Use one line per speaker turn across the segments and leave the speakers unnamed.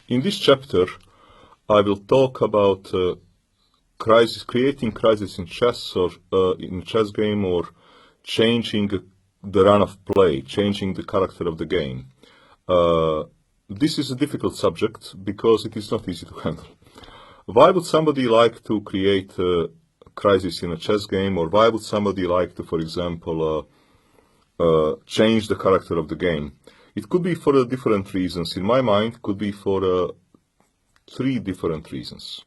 In this chapter, I will talk about creating crisis in chess or in chess game, or changing the run of play, changing the character of the game. This is a difficult subject because it is not easy to handle. Why would somebody like to create a crisis in a chess game, or why would somebody like to, for example, change the character of the game? It could be for different reasons. In my mind, it could be for 3 different reasons.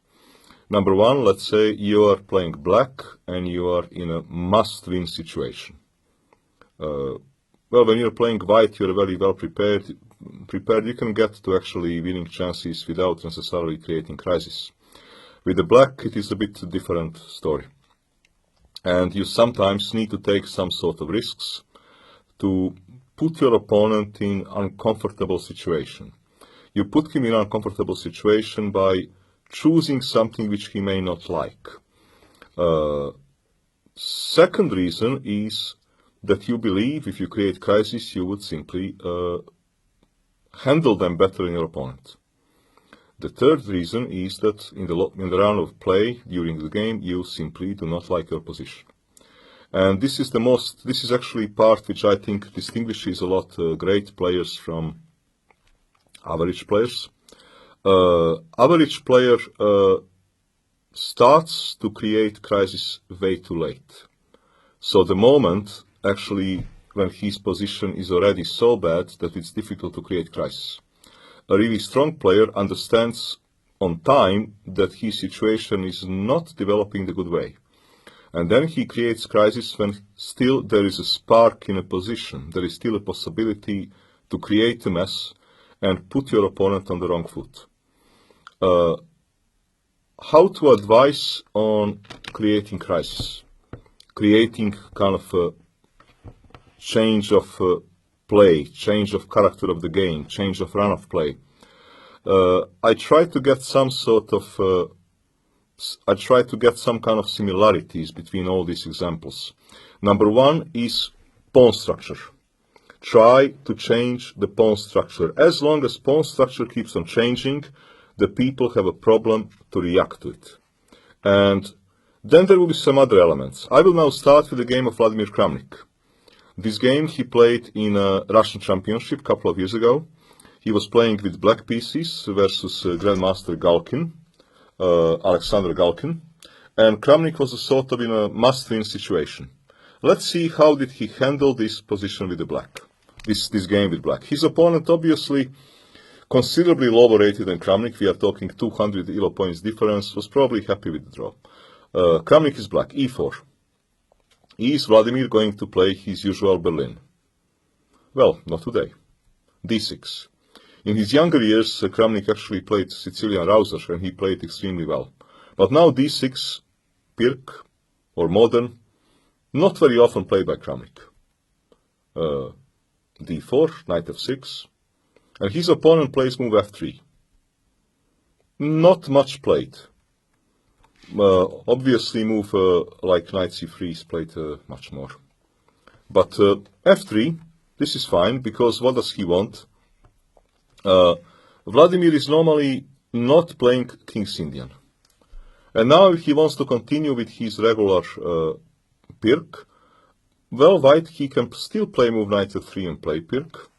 Number one, let's say you are playing black and you are in a must-win situation. Well, when you're playing white, you're very well prepared. You can get to actually winning chances without necessarily creating crisis. With the black, it is a bit different story. And you sometimes need to take some sort of risks to put your opponent in uncomfortable situation. You put him in an uncomfortable situation by choosing something which he may not like. Second reason is that you believe if you create crisis, you would simply handle them better than your opponent. The third reason is that in the round of play during the game, you simply do not like your position. And this is actually part which I think distinguishes a lot great players from average players. Average player starts to create crisis way too late. So the moment actually when his position is already so bad that it's difficult to create crisis. A really strong player understands on time that his situation is not developing the good way. And then he creates crisis when still there is a spark in a position. There is still a possibility to create a mess and put your opponent on the wrong foot. How to advise on creating crisis? Creating kind of a change of play, change of character of the game, change of run of play. I try to get some kind of similarities between all these examples. Number one is pawn structure. Try to change the pawn structure. As long as pawn structure keeps on changing, the people have a problem to react to it. And then there will be some other elements. I will now start with the game of Vladimir Kramnik. This game he played in a Russian championship a couple of years ago. He was playing with black pieces versus Grandmaster Galkin, Alexander Galkin. And Kramnik was a sort of in a must-win situation. Let's see how did he handle this position with the black, this game with black. His opponent obviously considerably lower rated than Kramnik. We are talking 200 elo points difference. Was probably happy with the draw. Kramnik is black, e4. Is Vladimir going to play his usual Berlin? Well, not today. d6. In his younger years, Kramnik actually played Sicilian Rouser, and he played extremely well. But now d6, Pirk, or modern, not very often played by Kramnik. d4, knight f6, and his opponent plays move f3. Not much played. Obviously move like knight c3 is played much more. But f3, this is fine, because what does he want? Vladimir is normally not playing King's Indian. And now if he wants to continue with his regular Pirk, well, white, he can still play move knight f3 and play Pirk,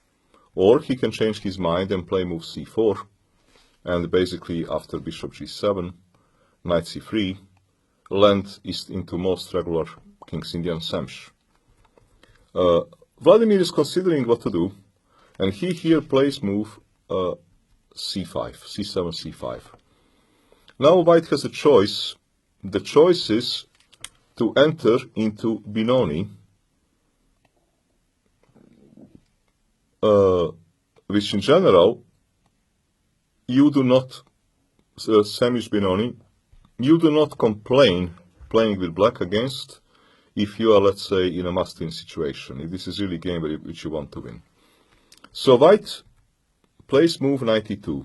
or he can change his mind and play move c4, and basically after bishop g7, knight c3, land is into most regular King's Indian Semsh. Vladimir is considering what to do, and he here plays move c5, c7, c5. Now white has a choice. The choice is to enter into Benoni, which in general you do not, Samish Benoni, you do not complain playing with black against if you are, let's say, in a must-win situation, if this is really a game which you want to win. So white plays move knight e2.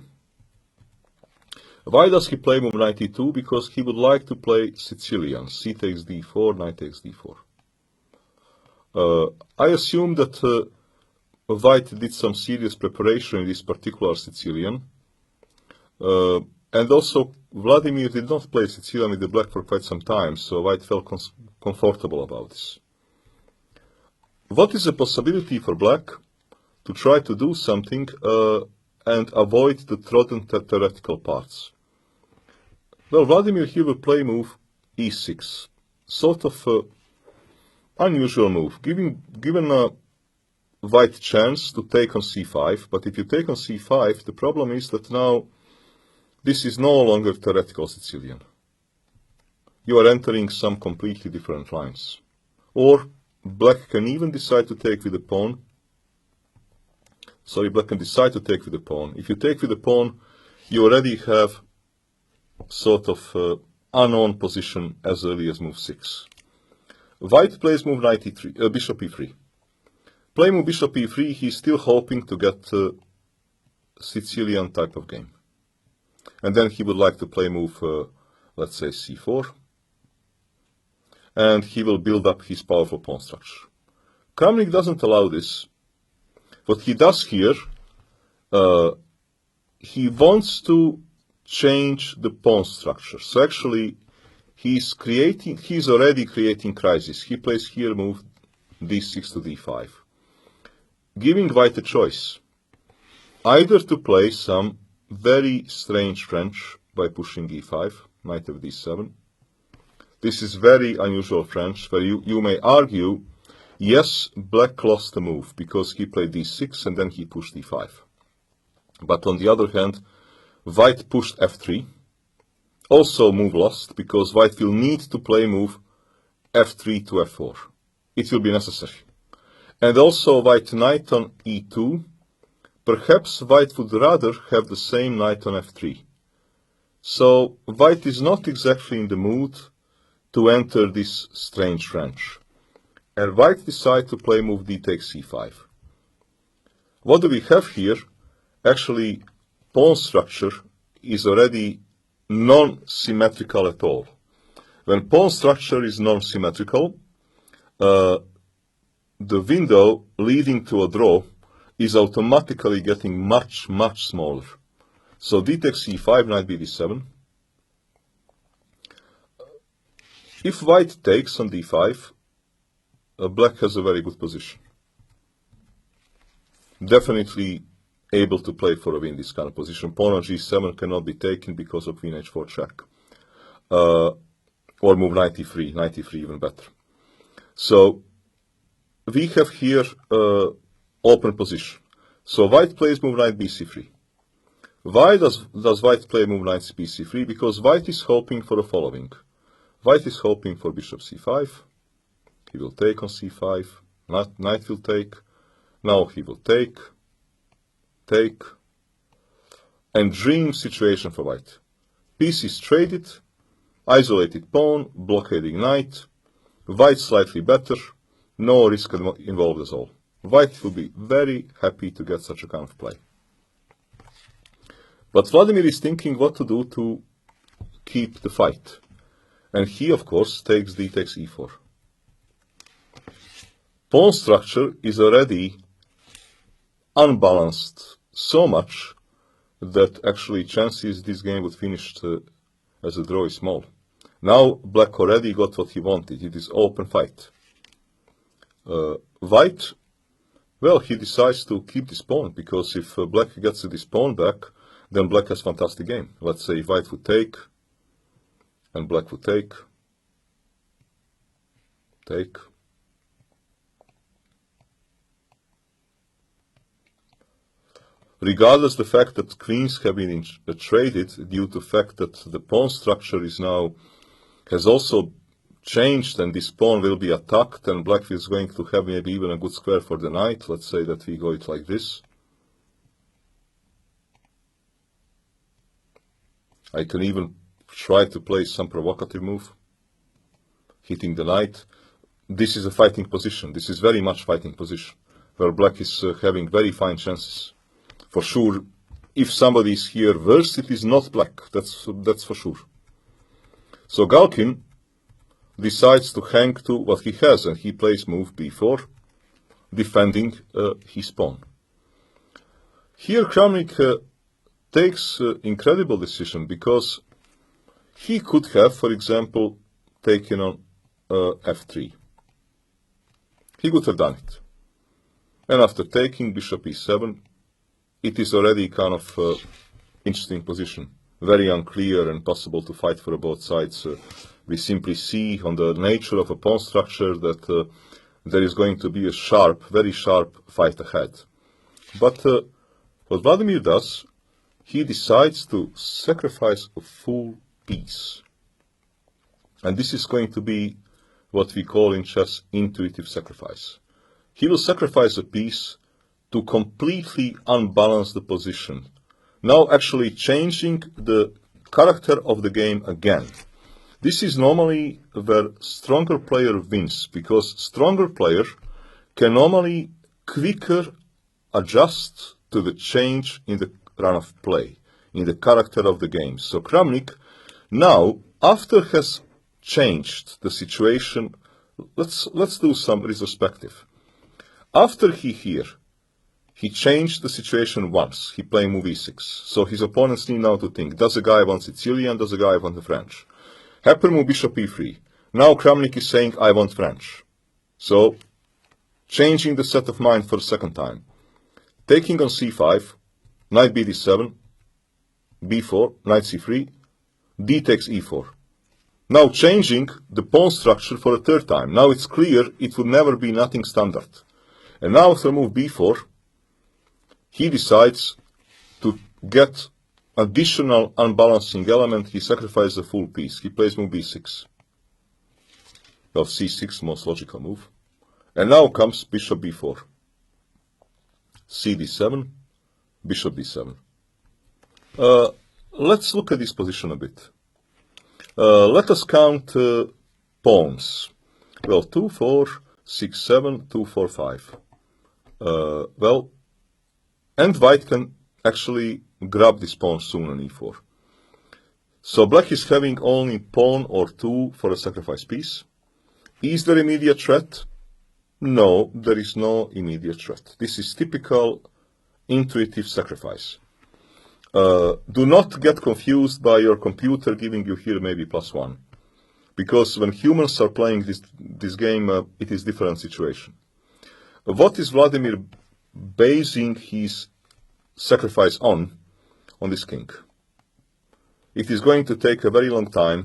Why does he play move knight e2? Because he would like to play Sicilian, c takes d4, knight takes d4. I assume that white did some serious preparation in this particular Sicilian. And also, Vladimir did not play Sicilian with the black for quite some time, so white felt comfortable about this. What is a possibility for black to try to do something and avoid the trodden theoretical parts? Well, Vladimir here will play move e6, sort of unusual move, given a white chance to take on c5, but if you take on c5, the problem is that now this is no longer theoretical Sicilian. You are entering some completely different lines. Or black can even decide to take with the pawn. Sorry, black can decide to take with the pawn. If you take with the pawn, you already have sort of unknown position as early as move 6. White plays move knight e3, bishop e3. Play move bishop e3, he's still hoping to get Sicilian type of game. And then he would like to play move, let's say, c4. And he will build up his powerful pawn structure. Kramnik doesn't allow this. What he does here, he wants to change the pawn structure. So actually, he's already creating crisis. He plays here move d6 to d5, giving white a choice. Either to play some very strange French by pushing e5, knight of d7. This is very unusual French, where you may argue, yes, black lost the move, because he played d6 and then he pushed e5. But on the other hand, white pushed f3. Also move lost, because white will need to play move f3 to f4. It will be necessary. And also white knight on e2. Perhaps white would rather have the same knight on f3. So white is not exactly in the mood to enter this strange French. And white decides to play move d takes c5. What do we have here? Actually, pawn structure is already non-symmetrical at all. When pawn structure is non-symmetrical, the window leading to a draw is automatically getting much, much smaller. So d takes c5, knight b d7. If white takes on d5, black has a very good position. Definitely able to play for a win, this kind of position. Pawn on g7 cannot be taken because of queen h4 check. Or move knight e3 even better. So we have here open position. So white plays move knight bc3. Why does white play move knight bc3? Because white is hoping for the following. White is hoping for bishop c5. He will take on c5. Knight will take. Now he will take. And dream situation for white. Piece is traded. Isolated pawn. Blockading knight. White slightly better. No risk involved at all. White will be very happy to get such a kind of play. But Vladimir is thinking what to do to keep the fight. And he, of course, takes d takes e4. Pawn structure is already unbalanced so much that actually chances this game would finish as a draw is small. Now black already got what he wanted. It is open fight. White, well, he decides to keep this pawn, because if black gets this pawn back, then black has fantastic game. Let's say if white would take, and black would take. Regardless the fact that queens have been traded due to the fact that the pawn structure is now has also changed, and this pawn will be attacked, and black is going to have maybe even a good square for the knight. Let's say that we go it like this. I can even try to play some provocative move, hitting the knight. This is a fighting position. This is very much fighting position, where black is having very fine chances. For sure, if somebody is here worse, it is not black. That's for sure. So Galkin decides to hang to what he has, and he plays move b4, defending his pawn. Here Kramnik takes incredible decision, because he could have, for example, taken on f3. He could have done it. And after taking bishop e7, it is already kind of interesting position. Very unclear and possible to fight for both sides. We simply see on the nature of a pawn structure that there is going to be a sharp, very sharp fight ahead. But what Vladimir does, he decides to sacrifice a full piece. And this is going to be what we call in chess intuitive sacrifice. He will sacrifice a piece to completely unbalance the position, now actually changing the character of the game again. This is normally where stronger player wins, because stronger player can normally quicker adjust to the change in the run of play, in the character of the game. So Kramnik now, after has changed the situation, let's do some retrospective. After he changed the situation once. He played move e6. So his opponents need now to think, does the guy want Sicilian, does the guy want the French? Happen move bishop e3. Now Kramnik is saying, I want French. So, changing the set of mind for the second time. Taking on c5, knight b d7, b4, knight c3, d takes e4. Now changing the pawn structure for a third time. Now it's clear it would never be nothing standard. And now after move b4, he decides to get additional unbalancing element. He sacrifices a full piece. He plays move b6. Well, c6, most logical move. And now comes bishop b4. c d7, bishop d7. Let's look at this position a bit. Let us count pawns. Well, 2, 4, 6, 7, 2, 4, 5. Well, and white can actually grab this pawn soon on e4. So black is having only pawn or two for a sacrifice piece. Is there immediate threat? No, there is no immediate threat. This is typical intuitive sacrifice. Do not get confused by your computer giving you here maybe +1. Because when humans are playing this game, it is different situation. What is Vladimir basing his sacrifice on this king? It is going to take a very long time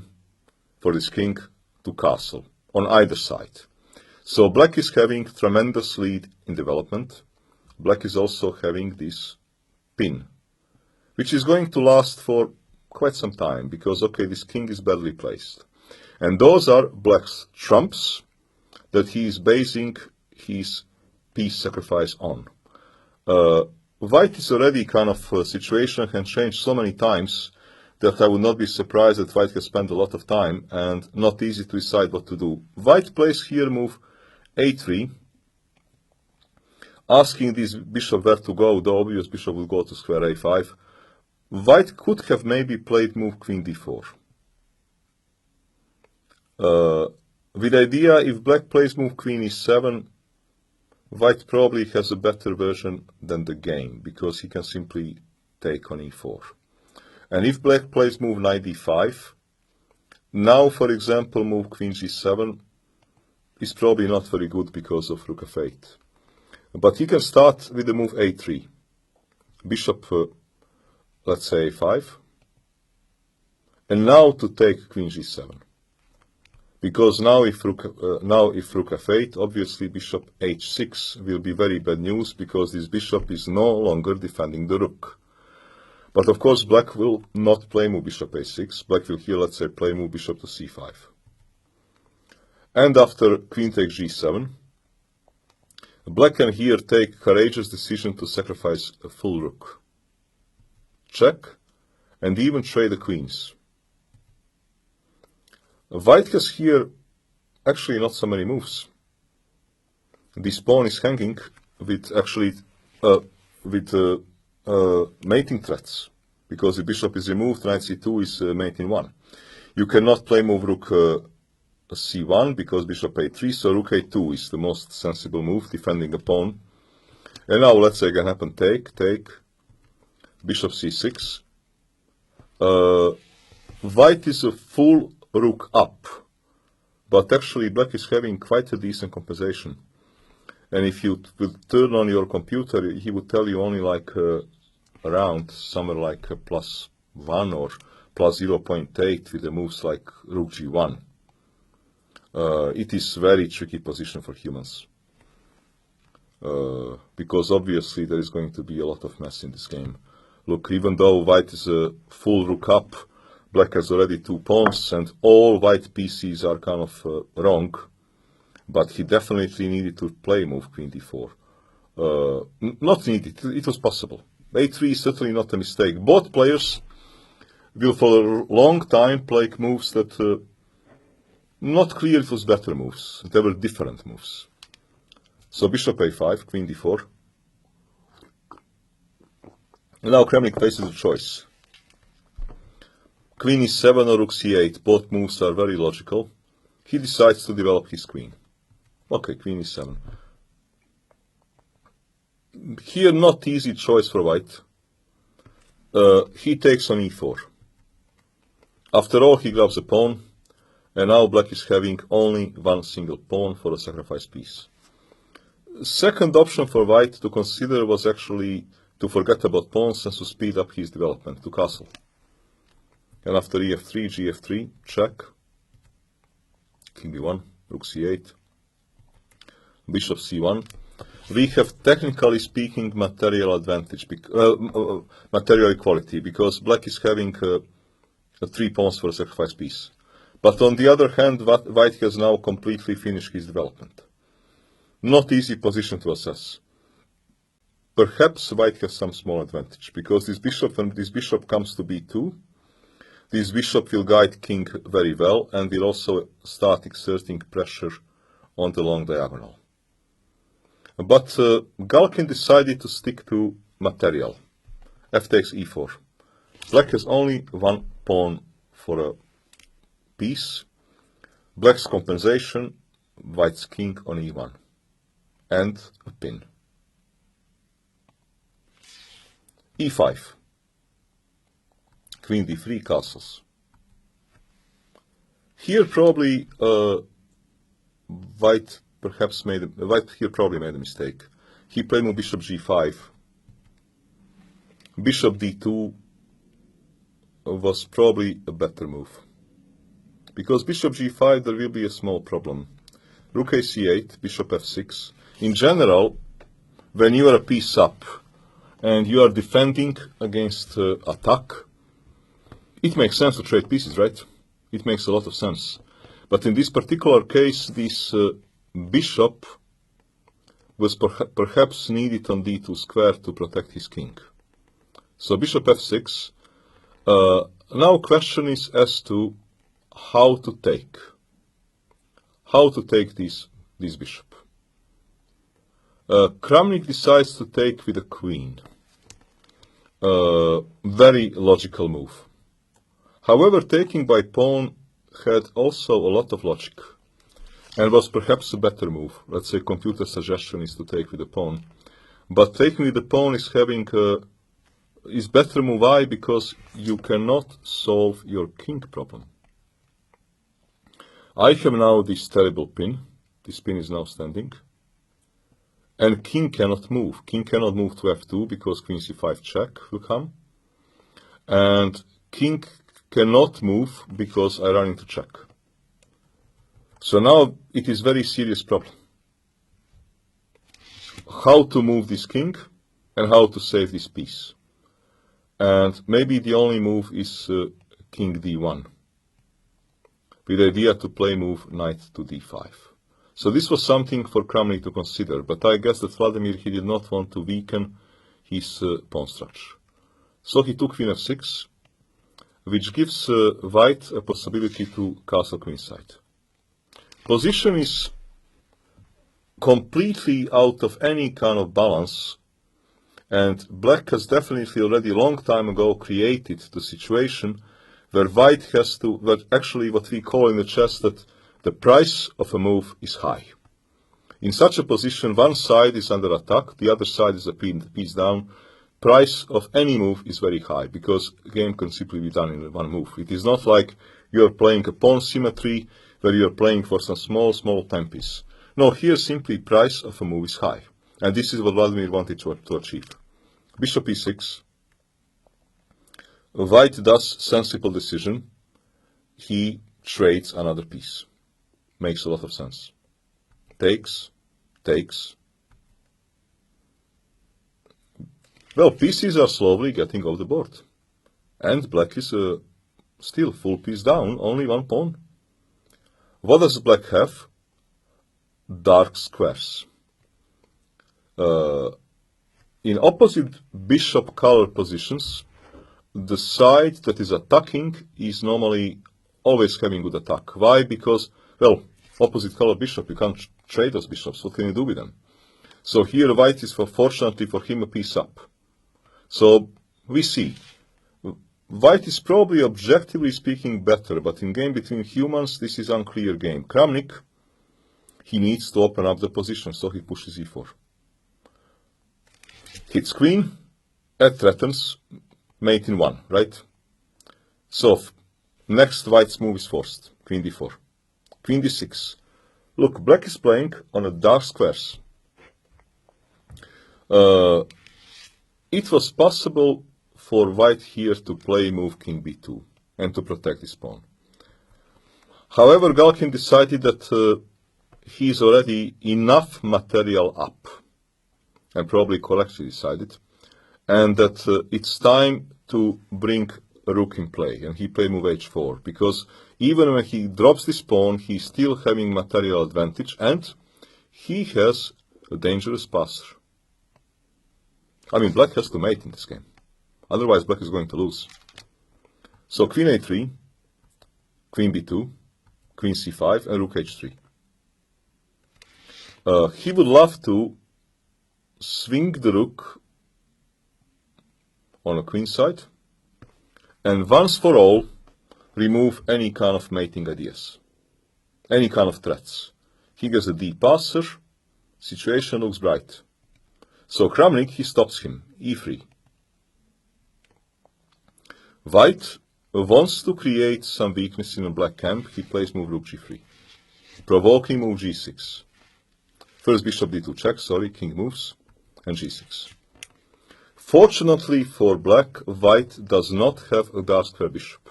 for this king to castle on either side. So black is having tremendous lead in development. Black is also having this pin, which is going to last for quite some time, because, okay, this king is badly placed. And those are black's trumps that he is basing his piece sacrifice on. White is already kind of situation can change so many times that I would not be surprised that white has spent a lot of time and not easy to decide what to do. White plays here move a3, asking this bishop where to go. The obvious bishop will go to square a5. White could have maybe played move queen d4. With idea, if black plays move queen e7, white probably has a better version than the game, because he can simply take on e4. And if black plays move knight d5, now, for example, move queen g7 is probably not very good because of rook f8. But he can start with the move a3. Bishop, let's say a5. And now to take queen g7. Because now if rook f8, obviously bishop h6 will be very bad news, because this bishop is no longer defending the rook. But of course black will not play move bishop a6. Black will here, let's say, play move bishop to c5. And after queen takes g7, black can here take courageous decision to sacrifice a full rook. Check, and even trade the queens. White has here actually not so many moves. This pawn is hanging with actually mating threats, because the bishop is removed, knight c2 is mate in 1. You cannot play move rook c1 because bishop a3, so rook a2 is the most sensible move, defending a pawn. And now let's say can happen take. bishop c6. White is a full rook up, but actually black is having quite a decent compensation. And if you would turn on your computer, he would tell you only like around somewhere like +1 or +0.8 with the moves like rook g1. It is very tricky position for humans. Because obviously there is going to be a lot of mess in this game. Look, even though white is a full rook up, black has already 2 pawns and all white pieces are kind of wrong. But he definitely needed to play move queen d4. Not needed, it was possible. a3 is certainly not a mistake. Both players will for a long time play moves that not clear it was better moves. They were different moves. So bishop a5, queen d4. And now Kramnik faces a choice. Queen e7 or rook c8, both moves are very logical. He decides to develop his queen. Okay, queen e7. Here, not easy choice for white. He takes on e4. After all, he grabs a pawn, and now black is having only one single pawn for a sacrifice piece. Second option for white to consider was actually to forget about pawns and to speed up his development to castle. And after ef3, gf3, check. King b1, rook c8. Bishop c1. We have, technically speaking, material advantage, material equality, because black is having 3 pawns for a sacrifice piece. But on the other hand, white has now completely finished his development. Not easy position to assess. Perhaps white has some small advantage, because this bishop, when this bishop comes to b2, this bishop will guide king very well and will also start exerting pressure on the long diagonal. But Galkin decided to stick to material. F takes e4. Black has only 1 pawn for a piece. Black's compensation, white's king on e1. And a pin. e5. Queen d3, castles. Here probably white here probably made a mistake. He played move bishop g5. Bishop d2 was probably a better move. Because bishop g5 there will be a small problem. Rook a c8, bishop f6. In general, when you are a piece up and you are defending against attack, it makes sense to trade pieces, right? It makes a lot of sense. But in this particular case, this bishop was perhaps needed on d2 square to protect his king. So bishop f6. Now question is as to how to take this bishop. Kramnik decides to take with a queen. Very logical move. However, taking by pawn had also a lot of logic and was perhaps a better move. Let's say computer suggestion is to take with the pawn. But taking with the pawn is having is better move. Why? Because you cannot solve your king problem. I have now this terrible pin. This pin is now standing. And king cannot move. King cannot move to f2 because queen c5 check will come. And king cannot move because I run into check. So now it is very serious problem. How to move this king and how to save this piece. And maybe the only move is king d1. With the idea to play move knight to d5. So this was something for Kramnik to consider, but I guess that Vladimir, he did not want to weaken his pawn structure. So he took queen f6, which gives white a possibility to castle queenside. Position is completely out of any kind of balance, and black has definitely already a long time ago created the situation where white has to, actually what we call in the chess that the price of a move is high. In such a position, one side is under attack, the other side is a piece down. price of any move is very high, because the game can simply be done in one move. It is not like you are playing a pawn symmetry where you are playing for some small time piece. No, here simply price of a move is high. And this is what Vladimir wanted to achieve. Bishop e6. White does sensible decision. He trades another piece. Makes a lot of sense. Takes. Well, pieces are slowly getting off the board. And black is still full piece down, only one pawn. What does black have? Dark squares. In opposite bishop color positions, the side that is attacking is normally always having good attack. Why? Because, well, opposite color bishop, you can't trade those bishops. What can you do with them? So here white is, fortunately for him, a piece up. So we see, white is probably objectively speaking better, but in game between humans, this is unclear game. Kramnik, he needs to open up the position, so he pushes e4. Hits queen, that threatens mate in 1, right? So next white's move is forced, queen d4. Queen d6. Look, black is playing on a dark squares. It was possible for white here to play move king b2 and to protect his pawn. However, Galkin decided that he's already enough material up, and probably correctly decided, and that it's time to bring a rook in play, and he played move h4, because even when he drops this pawn, he's still having material advantage, and he has a dangerous passer. I mean, black has to mate in this game, otherwise black is going to lose. So queen a3, queen b2, queen c5, and rook h3. He would love to swing the rook on a queen side, and once for all, remove any kind of mating ideas, any kind of threats. He gets a d passer, situation looks bright. So Kramnik, he stops him, e3. White wants to create some weakness in a black camp, he plays move rook g3. Provoking move g6. First bishop d2 check, sorry, king moves, and g6. Fortunately for black, white does not have a dark square bishop.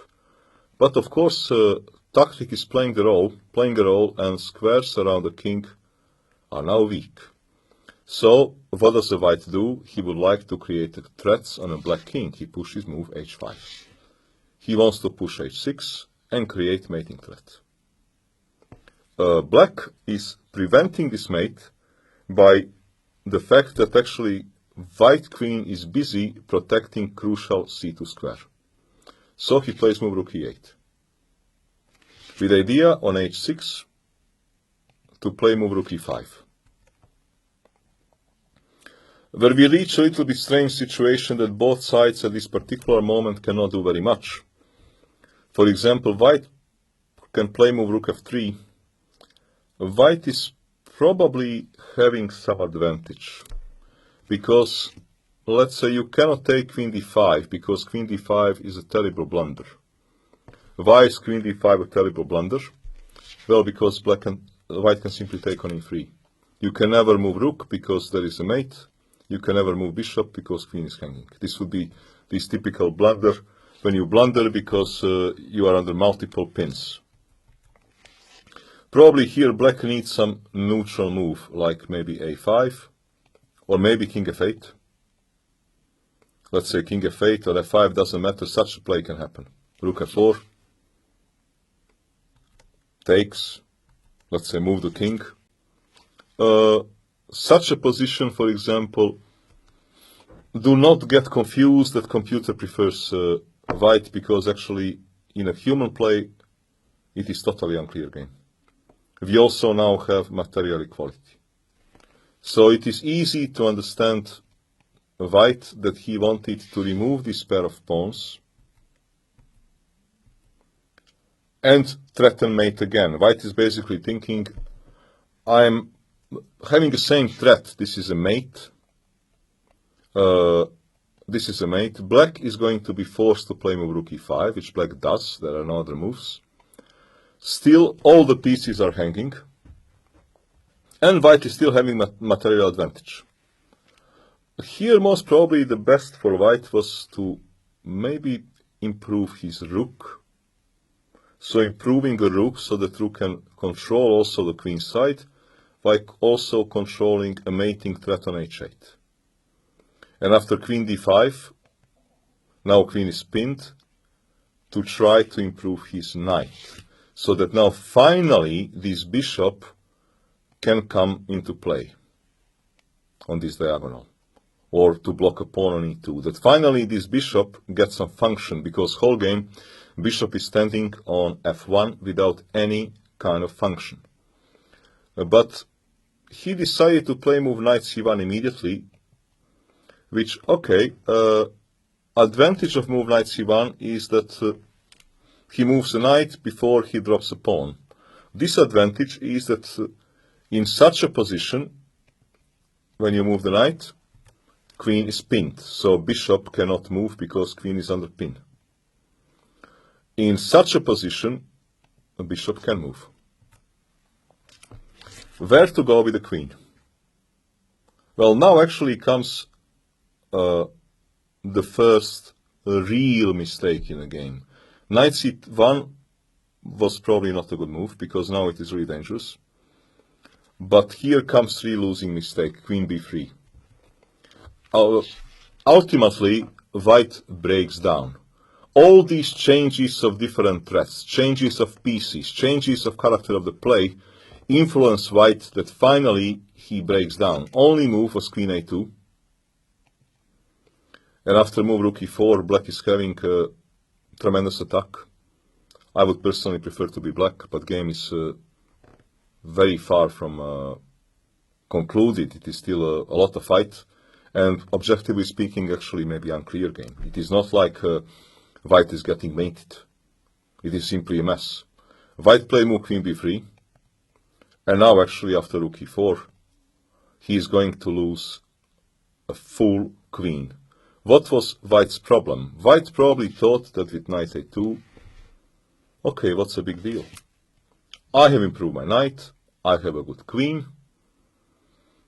But of course, tactic is playing a role, and squares around the king are now weak. So, what does the white do? He would like to create threats on a black king. He pushes move h5. He wants to push h6 and create mating threat. Black is preventing this mate by the fact that actually white queen is busy protecting crucial c2 square. So he plays move rook e8. With idea on h6 to play move rook e5. Where we reach a little bit strange situation that both sides at this particular moment cannot do very much. For example, white can play move rook f3. White is probably having some advantage, because let's say you cannot take queen d5, because queen d5 is a terrible blunder. Why is queen d5 a terrible blunder? Well, because white can simply take on e3. You can never move rook because there is a mate. You can never move bishop because queen is hanging. This would be this typical blunder when you blunder because you are under multiple pins. Probably here black needs some neutral move, like maybe a5, or maybe king f8. Let's say king f8 or f5, doesn't matter, such a play can happen. Rook f4, takes, let's say move the king. Such a position, for example, do not get confused that computer prefers white, because actually in a human play it is totally unclear game. We also now have material equality. So it is easy to understand white that he wanted to remove this pair of pawns and threaten mate again. White is basically thinking, I'm having the same threat. This is a mate. this is a mate. Black is going to be forced to play move rook e5, which black does. There are no other moves. Still, all the pieces are hanging, and white is still having material advantage. Here, most probably the best for white was to maybe improve his rook. So improving a rook so that rook can control also the queen side, by also controlling a mating threat on h8. And after queen d5, now queen is pinned, to try to improve his knight. So that now finally this bishop can come into play on this diagonal, or to block a pawn on e2. That finally this bishop gets some function, because whole game bishop is standing on f1 without any kind of function. But he decided to play move knight c1 immediately, which, okay, advantage of move knight c1 is that he moves a knight before he drops a pawn. Disadvantage is that in such a position, when you move the knight, queen is pinned, so bishop cannot move because queen is under pin. In such a position, a bishop can move. Where to go with the queen? Well, now actually comes the first real mistake in the game. Knight c1 was probably not a good move, because now it is really dangerous. But here comes the losing mistake, queen b3. Ultimately, white breaks down. All these changes of different threats, changes of pieces, changes of character of the play, influence white that finally he breaks down. Only move was queen a2. And after move rook e4, black is having a tremendous attack. I would personally prefer to be black, but game is very far from concluded. It is still a lot of fight. And objectively speaking, actually maybe unclear game. It is not like white is getting mated. It is simply a mess. White play move queen b3. And now actually after rook e4, he is going to lose a full queen. What was white's problem? White probably thought that with knight a2, okay, what's a big deal? I have improved my knight, I have a good queen.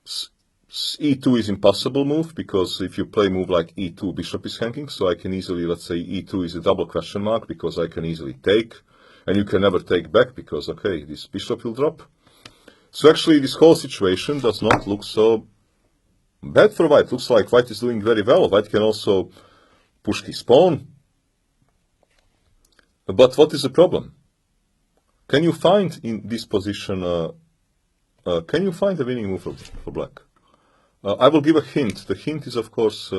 e2 is impossible move, because if you play move like e2, bishop is hanging, so I can easily, let's say e2 is a double question mark, because I can easily take, and you can never take back, because, okay, this bishop will drop. So actually this whole situation does not look so bad for white. Looks like white is doing very well. White can also push his pawn. But what is the problem? Can you find in this position, can you find a winning move for black? I will give a hint. The hint is, of course,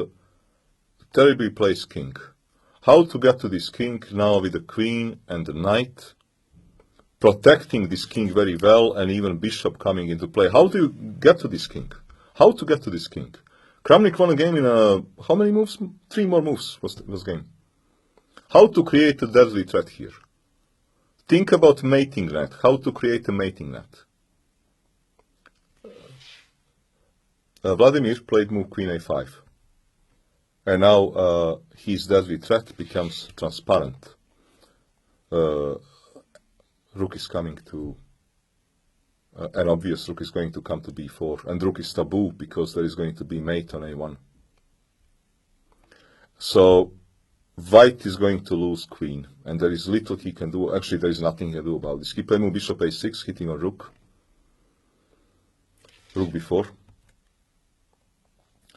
terribly placed king. How to get to this king now with the queen and the knight, protecting this king very well, and even bishop coming into play. How do you get to this king? How to get to this king? Kramnik won a game in how many moves? 3 more moves was game. How to create a deadly threat here? Think about mating net. How to create a mating net? Vladimir played move queen a5. And now his deadly threat becomes transparent. Rook is coming to, an obvious rook is going to come to b4, and rook is taboo because there is going to be mate on a1. So white is going to lose queen, and there is little he can do. Actually, there is nothing he can do about this. He played move bishop a6, hitting on rook. Rook b4.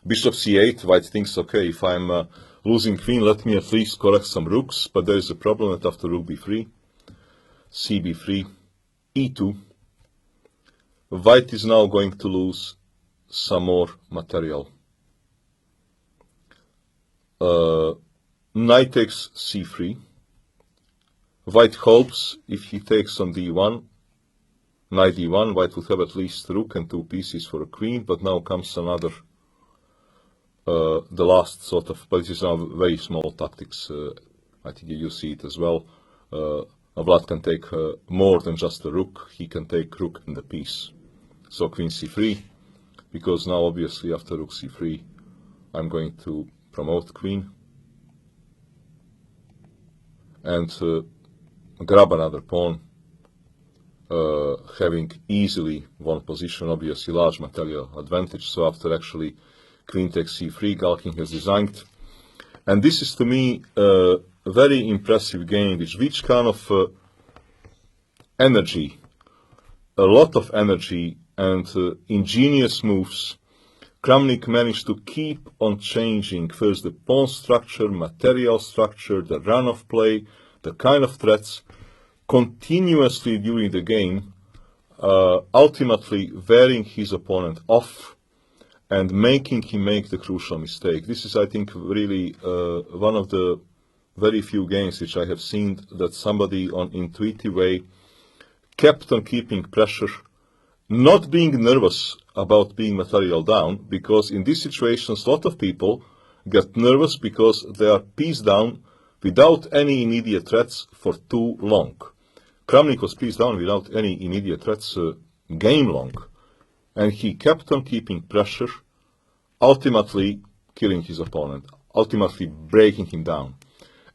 Bishop c8, white thinks, okay, if I'm losing queen, let me at least correct some rooks, but there is a problem that after rook b3, cb3, e2, white is now going to lose some more material. Knight takes c3. White hopes if he takes on d1, knight d1, white would have at least rook and 2 pieces for a queen, but now comes another, the last sort of, but this is now very small tactics. I think you see it as well. Vlad can take more than just a rook. He can take rook and a piece. So queen c3, because now obviously after rook c3, I'm going to promote queen, and grab another pawn, having easily won position, obviously large material advantage. So after actually queen takes c3, Galkin has designed. And this is to me a very impressive game, which kind of energy, a lot of energy and ingenious moves. Kramnik managed to keep on changing first the pawn structure, material structure, the run of play, the kind of threats, continuously during the game, ultimately wearing his opponent off and making him make the crucial mistake. This is, I think, really one of the very few games which I have seen that somebody on intuitive way kept on keeping pressure, not being nervous about being material down, because in these situations a lot of people get nervous because they are pieced down without any immediate threats for too long. Kramnik was pieced down without any immediate threats game long, and he kept on keeping pressure, ultimately killing his opponent, ultimately breaking him down.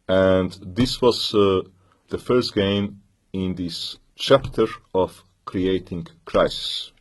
And this was the first game in this chapter of creating crisis.